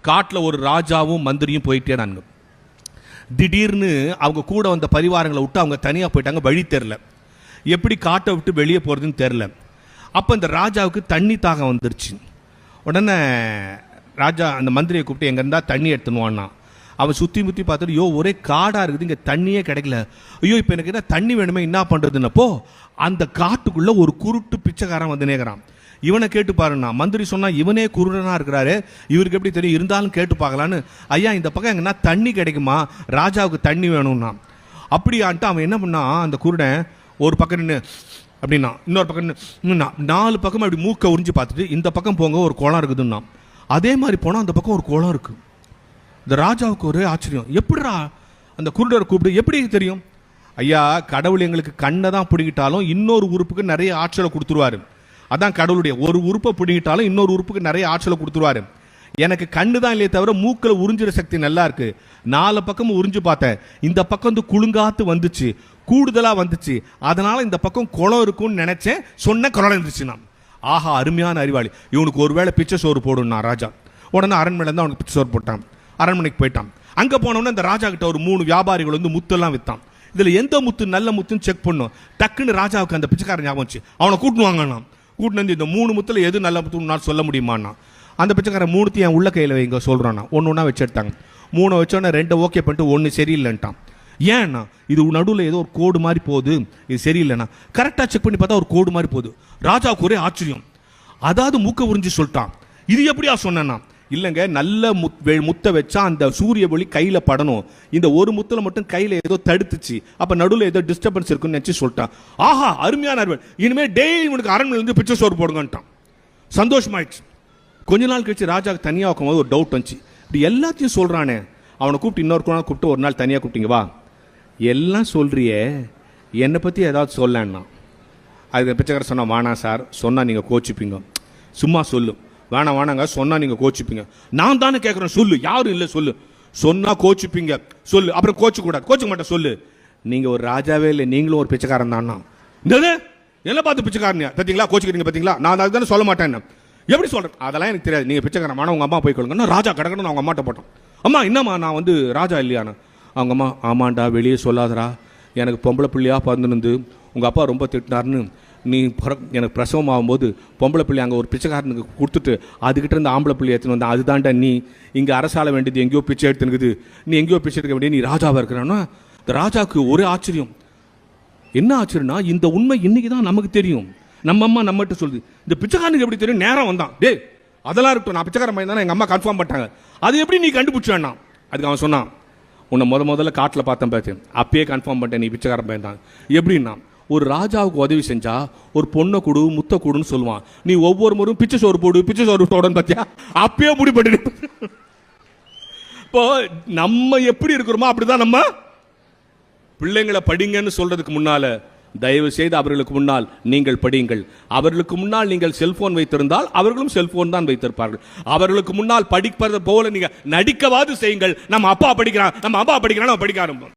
காட்டில் ஒரு ராஜாவும் மந்திரியும் போயிட்டே நாங்க. திடீர்னு அவங்க கூட வந்த பரிவாரங்களை விட்டு அவங்க தனியாக போயிட்டாங்க. வழி தெரில, எப்படி காட்டை விட்டு வெளியே போகிறதுன்னு தெரில. அப்போ இந்த ராஜாவுக்கு தண்ணி தாகம் வந்துருச்சு. உடனே ராஜா அந்த மந்திரியை கூப்பிட்டு எங்கே இருந்தால் தண்ணி எடுத்துனுவான்னா. அவன் சுற்றி முற்றி பார்த்துட்டு, ஐயோ ஒரே காடாக இருக்குது, இங்கே தண்ணியே கிடைக்கல. ஐயோ இப்போ எனக்கு என்ன தண்ணி வேணுமே, என்ன பண்ணுறதுன்னப்போ அந்த காட்டுக்குள்ளே ஒரு குருட்டு பிச்சைக்காரன் வந்து நேர்கிறான். இவனை கேட்டு பாருண்ணா. மந்திரி சொன்னா இவனே குருடனா இருக்கிறாரு, இவருக்கு எப்படி தெரியும், இருந்தாலும் கேட்டு பார்க்கலான்னு. ஐயா இந்த பக்கம் எங்கன்னா தண்ணி கிடைக்குமா, ராஜாவுக்கு தண்ணி வேணும்னா. அப்படியான்ட்டு அவன் என்ன பண்ணா, அந்த குருடன் ஒரு பக்கம் நின்று அப்படின்னா, இன்னொரு பக்கம் நின்று 4 பக்கம் அப்படி மூக்கை உறிஞ்சி பார்த்துட்டு, இந்த பக்கம் போங்க ஒரு குளம் இருக்குதுன்னா. அதே மாதிரி போனால் அந்த பக்கம் ஒரு குளம் இருக்கு. இந்த ராஜாவுக்கு ஒரே ஆச்சரியம், எப்படிடா அந்த குருடரை கூப்பிட்டு எப்படி தெரியும்? ஐயா கடவுள் எங்களுக்கு கண்ணை தான் பிடிக்கிட்டாலும் இன்னொரு உறுப்புக்கு நிறைய ஆற்றலை கொடுத்துருவாரு. அதான் கடவுளுடைய, ஒரு உறுப்பை பிடிக்கிட்டாலும் இன்னொரு உறுப்புக்கு நிறைய ஆற்றலை கொடுத்துருவாரு. எனக்கு கண்ணு தான் இல்லையே தவிர மூக்கில் உறிஞ்சிற சக்தி நல்லா இருக்கு. 4 பக்கமும் உறிஞ்சு பார்த்தேன், இந்த பக்கம் வந்து குலுங்காத்து வந்துச்சு, கூடுதலா வந்துச்சு. அதனால இந்த பக்கம் குளம் இருக்கும்னு நினைச்சேன், சொன்ன குளம் இருந்துச்சு. நான் ஆஹா அருமையான அறிவாளி, இவனுக்கு ஒருவேளை பிச்சை சோறு போடுன்னா ராஜா. உடனே அரண்மனை தான் அவனுக்கு பிச்சை சோறு போட்டான். அரண்மனைக்கு போயிட்டான். அங்க போனவொடனே இந்த ராஜா கிட்ட ஒரு 3 வியாபாரிகள் வந்து முத்தெல்லாம் வித்தான். இதுல எந்த முத்து நல்ல முத்துன்னு செக் பண்ணும். டக்குன்னு ராஜாவுக்கு அந்த பிச்சைக்காரன் ஞாபகம் வச்சு அவனை கூட்டுவாங்க. கூட்டு வந்து இந்த 3 முத்துல எது நல்ல முத்துன்னு சொல்ல முடியுமான்னா. அந்த பிச்சைக்காரன் 3 என் உள்ள கையில் வைங்க சொல்றான்னா. ஒன்னா வச்சு எடுத்தாங்க. 3 வச்சோன்னே 2 ஓகே பண்ணிட்டு 1 சரியில்லைன்ட்டான். ஏன்னா இது நடுவில் ஏதோ ஒரு கோடு மாதிரி போகுது, இது சரியில்லைண்ணா. கரெக்டாக செக் பண்ணி பார்த்தா ஒரு கோடு மாதிரி போகுது. ராஜாவுக்கு ஒரே ஆச்சரியம், அதாவது மூக்க உறிஞ்சி சொல்லிட்டான். இது எப்படியா சொன்னா, இல்லைங்க நல்ல முத்தை வச்சா அந்த சூரிய ஒளி கையில் படணும், இந்த ஒரு முத்தில் மட்டும் கையில் ஏதோ தடுத்துச்சு, அப்போ நடுவில் ஏதோ டிஸ்டர்பன்ஸ் இருக்குன்னு நினச்சி சொல்லிட்டான். ஆஹா அருமையான அறிவல், இனிமேல் டெய்லி உனக்கு அரண்மனையிலேருந்து பிச்சை சோறு போடுங்கன்ட்டான். சந்தோஷமாயிடுச்சு. கொஞ்ச நாள் கழிச்சு ராஜாவுக்கு தனியாக வைக்கும்போது ஒரு டவுட் வந்துச்சு, இப்படி எல்லாத்தையும் சொல்கிறானே. அவனை கூப்பிட்டு இன்னொரு நாள் கூப்பிட்டு ஒரு நாள் தனியாக கூப்பிட்டீங்க, வா எல்லாம் சொல்கிறியே என்னை பற்றி ஏதாவது சொல்லன்னா. அதுக்கு பிச்சைக்காரர் சொன்னால், வானா சார் சொன்னால் நீங்கள் கோச்சிப்பீங்க, சும்மா சொல்லு. வேணாங்க சொன்னால் நீங்கள் கோச்சிப்பீங்க. நான் தானே கேட்குறேன், சொல்லு. யாரும் இல்லை சொல்லு. சொன்னால் கோச்சிப்பீங்க சொல்லு. அப்புறம் கோச்சிக்கூடாது, கோச்சிக்க மாட்டேன் சொல்லு. நீங்கள் ஒரு ராஜாவே இல்லை, நீங்களும் ஒரு பிச்சைக்காரன் தானா? என்னது என்ன பார்த்து பிச்சைக்காரனியா பார்த்தீங்களா, கோச்சிக்கிறீங்க பார்த்தீங்களா, நான் அதுக்கு தானே சொல்ல மாட்டேன். எப்படி சொல்கிறேன் அதெல்லாம் எனக்கு தெரியாது, நீங்கள் பிச்சைக்காரன் வேணா உங்கள் அம்மா போய் கொள்ளுங்க. ராஜா கிடக்கணும் அவங்க அம்மாட்ட போட்டோம். அம்மா என்னம்மா நான் வந்து ராஜா இல்லையாண்ணா. அவங்க அம்மா, ஆமாண்டா வெளியே சொல்லாதரா, எனக்கு பொம்பளை பிள்ளையாக பிறந்துருந்து உங்கள் அப்பா ரொம்ப திட்டினார்னு நீ எனக்கு பிரசவம் ஆகும்போது பொம்பளை பிள்ளை அங்கே ஒரு பிச்சைக்காரனுக்கு கொடுத்துட்டு அதுக்கிட்ட இருந்து ஆம்பளை பிள்ளை எடுத்துன்னு வந்தேன். அதுதான்டா நீ இங்கே அரசால வேண்டியது எங்கேயோ பிச்சை எடுத்துனுக்குது, நீ எங்கேயோ பிச்சை எடுக்க வேண்டிய நீ ராஜாவாக இருக்கிறான்னா. இந்த ராஜாவுக்கு ஒரே ஆச்சரியம். என்ன ஆச்சரியம்னா, இந்த உண்மை இன்னைக்கு தான் நமக்கு தெரியும். நம்ம அம்மா நம்மகிட்ட சொல்லுது, இந்த பிச்சைக்காரனுக்கு எப்படி தெரியும், நேரம் வந்தான். டே அதெல்லாம் இருக்கட்டும், நான் பிச்சைக்காரன் பையன் தானே எங்கள் அம்மா கன்ஃபார்ம் பண்ணிட்டாங்க, அது எப்படி நீ கண்டுபிடிச்சான்னா. அதுக்கு அவன் சொன்னான், உன்னை முதல்ல காட்டில் பார்த்தேன், அப்பயே கன்ஃபார்ம் பண்ணிட்டேன் நீ பிச்சைக்காரன் பையன் தான். எப்படின்னா, ஒரு ராஜாவுக்கு உதவி செஞ்சா ஒரு பொண்ணை கொடு முத்த கொடுன்னு சொல்லுவான், நீ ஒவ்வொரு முறையும் பிச்சை சோறு போடு பிச்சை சோறு போடுன்னு பார்த்தியா, அப்பயே முடிப்பட்டு. இப்போ நம்ம எப்படி இருக்கிறோமோ அப்படிதான் நம்ம பிள்ளைங்களை படிங்கன்னு சொல்றதுக்கு முன்னால தயவு செய்து அவர்களுக்கு முன்னால் நீங்கள் படியுங்கள். அவர்களுக்கு முன்னால் நீங்கள் செல்போன் வைத்திருந்தால் அவர்களும் செல்போன் தான் வைத்திருப்பார்கள். அவர்களுக்கு முன்னால் படிப்பது போல நீங்க நடிக்கவாது செய்யுங்கள். நம்ம அப்பா படிக்கிறான், நம்ம அம்மா படிக்கிறான், நம்ம படிக்க ஆரம்பிப்போம்.